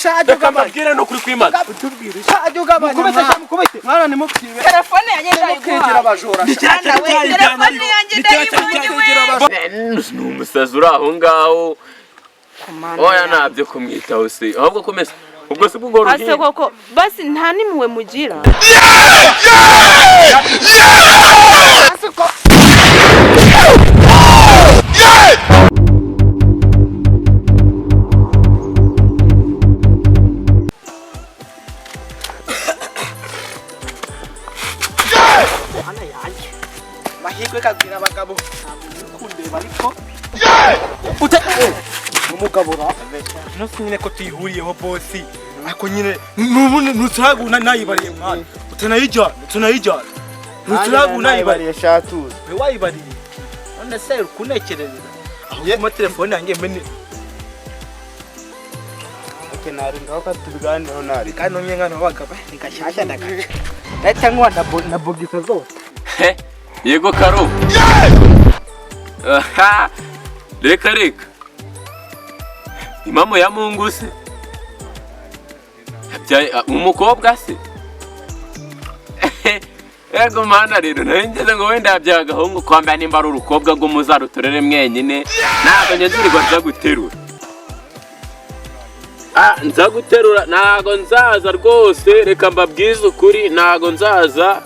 shaje kamabwira no kuri kwimana utubwire shaje ugabanya mukubite mwana ni mukwibe telefone yanjye ndayiguha abajura telefone yanjye ndayiguha n'umusazi uri aho ngaho oya ntabyo kumwitaho se ahubwo komeza ubwo se bwo ruhi ase koko basi nta nimwe mugira asiko ana yaje mahirwe kabwira abagabo kundeba ariko umugabura no nyine ko tuyihuriyeho bosi ariko nyine nubune nutaguna nayibariye mwana utanayijya nutaguna nayibariye shatu we wayibariye none se kunekerereza aho mu telefone yanjye mene nari ngaho katubiganiraho nari kandi umwe ngana wagaba nikashashya ndagaca ndahita nkwa na bogisa zose yego karo reka impamo ya Mungu se umukobwa se yego mana rero nangeze ngo wenda yabyaga agahungu kwambara nimba ari urukobwa ngo muzarutorere mwenyine ntabwo nyenzirirwa nzaguterura nzaguterura ntago nzaza rwose reka mbabwize ukuri ntago nzaza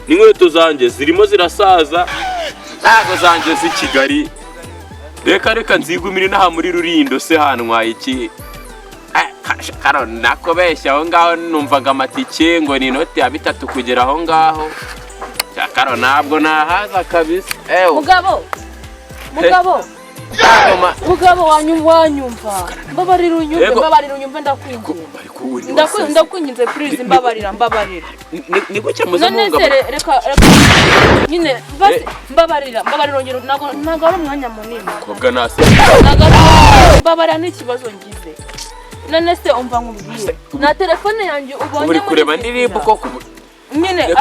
n'inkweto zanjye zirimo zirasaza ntago zanjye z'i Kigali reka nzigumire n'aha muri Rurindo se hanwaye iki karo nakobeshya aho ngaho numvaga amatike ngo ni inoti ya 3 kugera aho ngaho karo ntabwo nahaza kabisa mugabo wanyumva mbabarira unyumve ndakwinginze please mbabarira ni gucya muzamunga reka nyine basi mbabarira ongera nago ari umwanya munini kobwa nase mbabarira n'ikibazo ngize none se umva nkubwiye na telefone yanjye ubonye muri kureba ndirimbo koko nyine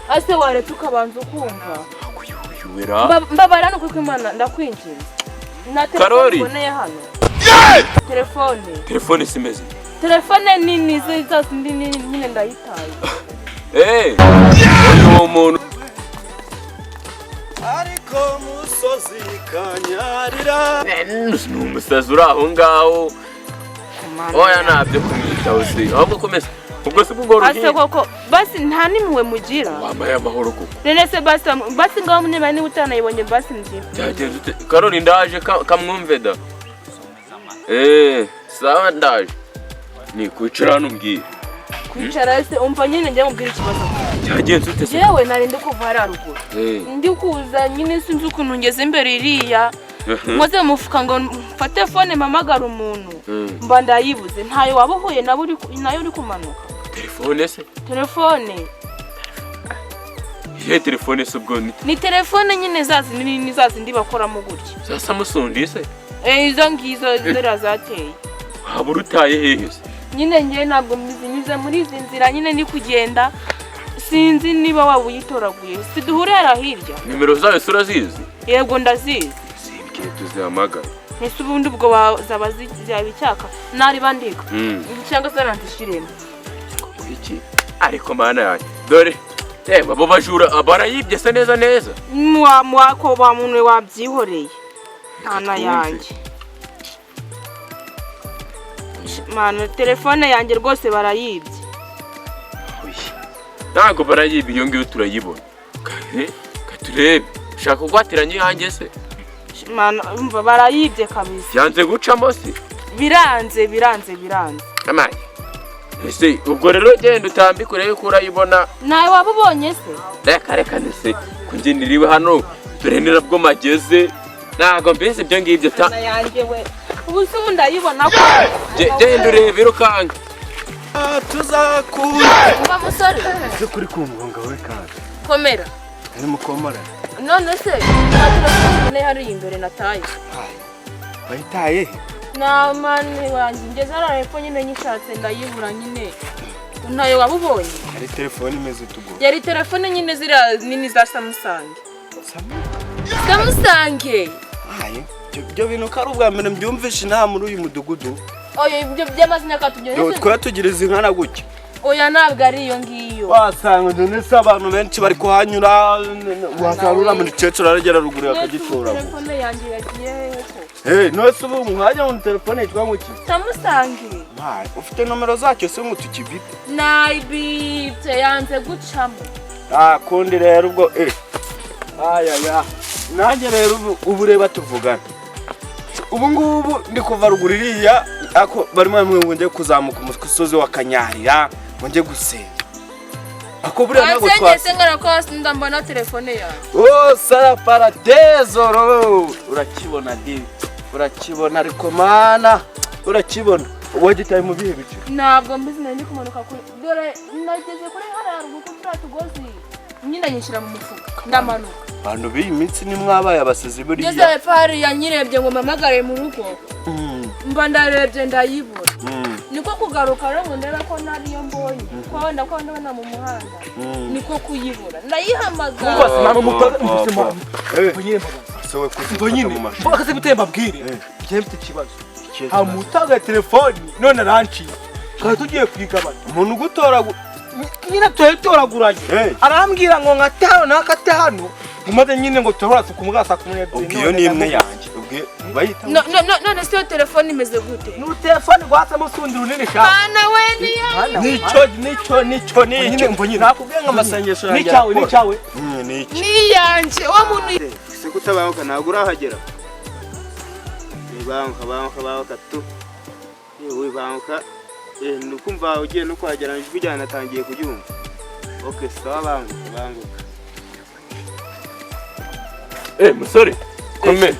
ase wareta ukabanza ukumva mbabarira no kuko Imana ndakwinginze na telefone ya hano telefone simeze telefone nini zose nyine ndayitaye uyu muntu ariko musozi kanyarira n'umusazi uri aho ngaho oya ntabyo kumwitaho se ahubwo komeza ubwo se bwo ruhi ase koko basi nta nimwe mugira wambaye amahoro koko nene se basi ngaho niba ni utanayibonye basi byagenze Karoli ndaje kamwumve da sawa ndaje ni kwicara hano mbwira kwicara se umva nyine njye mubwira ikibazo byagenze ute se yewe nari ndi kuva haruguru ndi kuza nyine sinzi ukuntu ngeze imbere iriya ngoze mufuka ngo mfate phone mamagara umuntu mba ndayibuze ntayo wabohoye nayo uri kumanuka telefone ye telefone se ubwo ni telefone nyine zazi ndi bakora mu gutya za Samsung se izo ngizo zera zateye habura utaye hehe se nyine ngiye ntabwo mbizinyuze muri izi nzira nyine ni kugenda sinzi niba wabuyitoraguye siduhurera hirya nimero zawe sura zizi yego ndazizi sibikiye tuzihamagara ese ubundi ubwo bazaba icyaka nari bandika cyangwa se nantishiremo iki ariko mana yanjye dore abo bajura barayibye se neza mwako ba muntu wabyihoreye ana yanjye mana telefone yanjye rwose barayibye ntago barayibye iyo ngiyo turayibona katurebe ushaka kugwatiranya yanjye se mana umva barayibye kabisa yanze gucamo se biranze amaye ese ubwo rero genda utambikure yuko urayibona nawe wabubonye se reka nese kungeniriwe hano dore nirabwo mageze ntago mbese ibyo ngibyo ta yanjye we ubu se ndayibona ko genda urebe rukanga tuzakura umva musore cyo kuri kumvunga we kandi komera ari mukomara none se telefone hari imbere nataye bayitaye na mani wanjye ngeze ararepfo nyine nyishatse ndayibura nyine ntayo wabubonye ari telefone imeze utugo yari telefone nyine zira nini za Samsung aye byo bintu kari ubwa mbere mbyumvishe nta muri uyu mudugudu Oya ibyo by'amazina katubyo. Twa tugiriza inkana gutya. Oya ntabwo ari iyo ngiyo. Wasanga ndetse abantu benshi bari kuhanyura wasarura muri cecura aragera ruguru akagitora. Telefone yanjye yagiye ko. Nose ubu mwajya mu telefone yitwa muki? Tamusange. Ufite nomero zacyo se mutukibite. Naibite yanze gucamo. Kundi rero ubwo aya. Nanjye rero ubu reba tuvugana. Ubu ngubu ndi kuva ruguru iriya ako barimo mwunge kuzamuka umusozi wa Kanyarira nge gusenga. Ako buriya ntago twase. Nse ngara ko ndambona telefone yawe. Sara paradezoro. Urakibona divi. Urakibona ariko mana. Urakibona. Wagitaye mu bihe bice. Ntabwo mbizi nari kumanuka kuri. Dore nageze kuri hara ruguko turatugozi. Nyina nyishira mu mufuka. Ndamanuka. Bantu biyi minsi ni mwabaye abasezi buriya. Ngeze pari yanyirebye ngo mamagare mu rugo. Mba ndarebye ndayibura. Niko kugaruka rero ngo ndera ko nariyo mbonye. Ko ndabona mu muhanda. Niko kuyibura. Ndayihamagara. Bose mama mutaga mfisemo. Bonyine sowe kuzinyine mu mashuri. Bakaze butemba bwire. Ngiye mfite ikibazo. Hamutaga telefoni none ranci. Kandi tugiye kwigabana. Umuntu gutora nyine tuyitoraguranye. Arambwira ngo ngatano nakatano. Mumaze nyine ngo turasa kumugasa kumwe. Ubwiyo ni imwe yanjye. Ubwe bayita. None siyo telefoni imeze gute? Ni telefoni gwatsa musundi runini sha. Bana we ni Nico nyine mbonyine. Nakubwiye ngo amasengesho yanjye. Ni cyawe. Ni yanje wa muntu. Se kutabaho ntabwo urahagera. Banka tu. Yewe banka nukumva ugiye no kwagera ijwi cyane natangiye kuyumva. Okay, sawa banguka. Musore. Kome.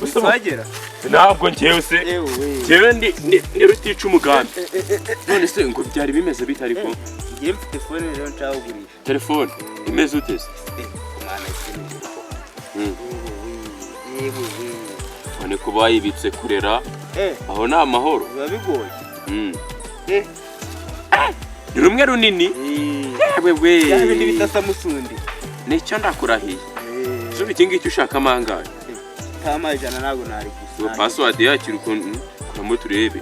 Usagera. Ntabwo ngewe se. Ngewe ndi rutica umugambi. None se ngo byari bimeze bitari ko. Ngiye mfite telefone rero ncagurisha. Telefone imeze ute se? Umwana None kuba yibitse kurera. Aho na amahoro. Biba bigoye. Ni rumwe runini. Wewe. Ibindi bitasa musundi. Nicyo ndakurahiye. Zuba iki ngiki ushaka amangahe? Tama ijana ntabwo nari gusa. Password yakira ukuntu kuramo turebe.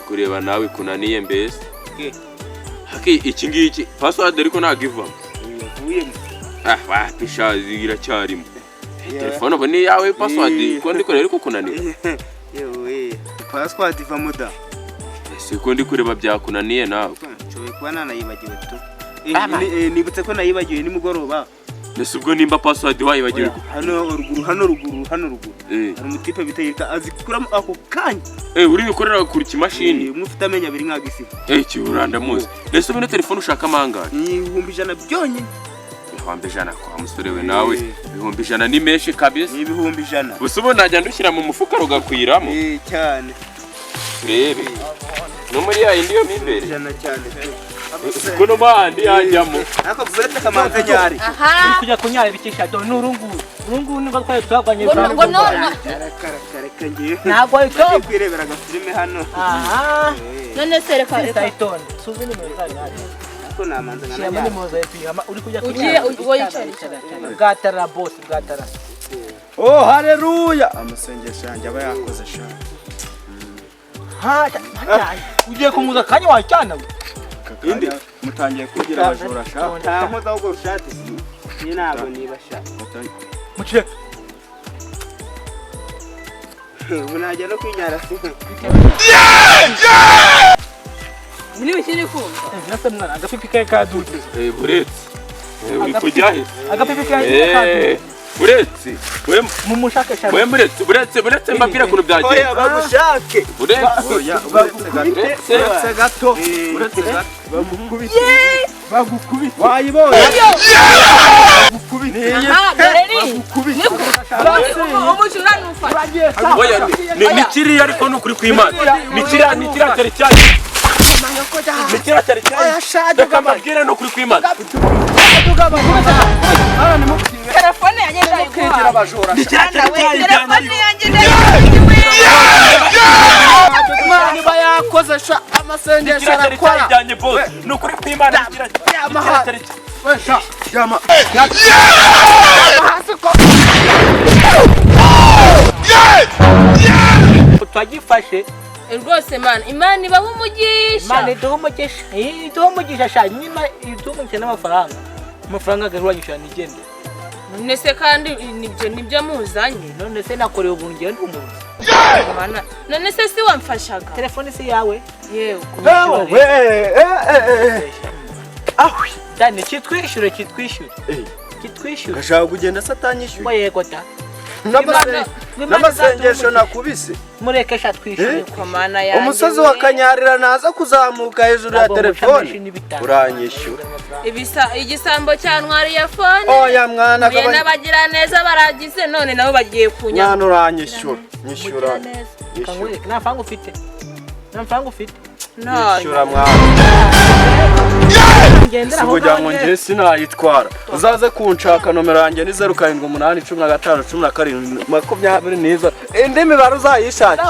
Kureba nawe kunaniye mbese. Haki iki ngiki password ariko nagiva. Yavuyemo. Wapisha iracyarimo. Telefone bone yawe password ko ndiko rero kukunaniye. Yewe password iva muda. Siko ndi kureba byakunaniye nawe. Cyowe kuba nanayibagiwe tu. Nibutse ko nayibagiwe nimugoroba. Nese ubwo nimba password wayibagiwe. Hano ruguru. Hari umutipe bitayita azikuramo ako kanya. Uri bikorera kuri kimashini. Mufite amenya abiri nkagisi. Kiburanda muzi. Nese ubone telefone ushaka amangahe? Ni 100 byonyine. 100 kwa musore we nawe. 100 ni menshi kabisa. Ni 100. Busubo najya ndushyira mu mufuka rugakwiramo. Cyane. Rebe. No muri ya indiyo mimbere. Cyane. Kuno mandi yajyamo. Ako kuvurete kamanza nyari. Aha. Kujya kunyara bikisha do nurungu. Urungu ni twari twagwanye bwa. Ngo none. Kareka ngiye. Ntabwo ariko kwireberaga filime hano. Aha. None se reka Titan. Suzi ni meza nyari. Ako namanza ngana. Shema ni moza epihama uri kujya kunyara. Ugiye gatara boss gatara. Oh haleluya. Amasengesho yanjye aba yakoze sha. Ugiye kumuza kanya wacyana. Indi mutangiye kugira abajura sha. Ntahoza ugo rushati. Ni nabo niba sha. Mucire. Unajya no kwinyara. Ni bikiri kumva. Nasa mwana agapipi kae kadudu. Buretse. Uri kujyahe? Agapipi kae kadudu. Buretse. Mumushake cyane. Buretse mbabwira kuno byagiye. Oya bagushake. Buretse gato. Bagukubite. Wayibonye. Bagukubite. Bagukubite. Umushura nufa. Oya ni kiri ariko nukuri kwimana. Ni kiri atari cyane. Oya shade kamabwira nukuri kwimana. Telefone yanjye ndayikora abajura. Telefone yanjye Imana iba yakoze sha amasengesho arakora. Nukuri kwimana atari Wesha yama. twagifashe rwose mana imana ibaho umugisha Imana iduha umugisha sha nyuma iduha n'amafaranga agarura nyishyura nigende none se kandi nibyo muzanye none se nakorewe ubu ngende umuntu none se si wamfashaga telefone si yawe yewe ahwi dani kitwishyure gashaka kugenda satanyishyuye yego ta n'amasengesho nakubise mureke sha twishyure kwa mana yanjye umusozi wa Kanyarira naza kuzamuka hejuru ya telefone uranyishyura igisambo cya ntwari ya fone oya mwana n'abagira neza baragize none nabo bagiye kunya mwana uranyishyura nyishyura nta faranga ufite nyishyura mwana kugira ngo njye sinayitwara uzaze kunshaka nomero yanjye ni 0788151720 indi mibare uzayishakira